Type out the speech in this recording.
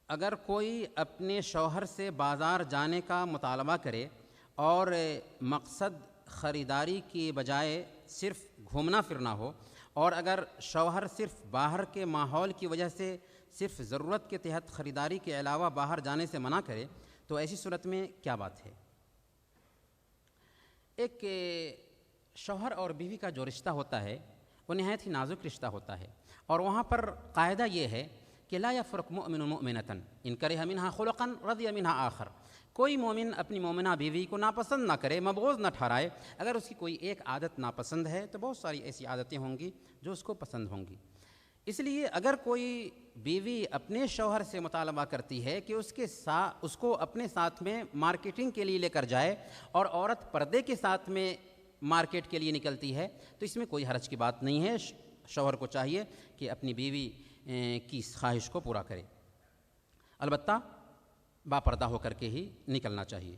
اگر کوئی اپنے شوہر سے بازار جانے کا مطالبہ کرے اور مقصد خریداری کی بجائے صرف گھومنا پھرنا ہو، اور اگر شوہر صرف باہر کے ماحول کی وجہ سے صرف ضرورت کے تحت خریداری کے علاوہ باہر جانے سے منع کرے، تو ایسی صورت میں کیا بات ہے؟ ایک شوہر اور بیوی کا جو رشتہ ہوتا ہے وہ نہایت ہی نازک رشتہ ہوتا ہے، اور وہاں پر قاعدہ یہ ہے کہ لا یفرق مؤمن مؤمنۃ ان کرہ منہا خلقا رضی منہا آخر۔ کوئی مومن اپنی مومنہ بیوی کو ناپسند نہ کرے، مبغوض نہ ٹھہرائے۔ اگر اس کی کوئی ایک عادت ناپسند ہے تو بہت ساری ایسی عادتیں ہوں گی جو اس کو پسند ہوں گی۔ اس لیے اگر کوئی بیوی اپنے شوہر سے مطالبہ کرتی ہے کہ اس کو اپنے ساتھ میں مارکیٹنگ کے لیے لے کر جائے، اور عورت پردے کے ساتھ میں مارکیٹ کے لیے نکلتی ہے، تو اس میں کوئی حرج کی بات نہیں ہے۔ شوہر کو چاہیے کہ اپنی بیوی کی اس خواہش کو پورا کرے، البتہ باپردہ ہو کر کے ہی نکلنا چاہیے۔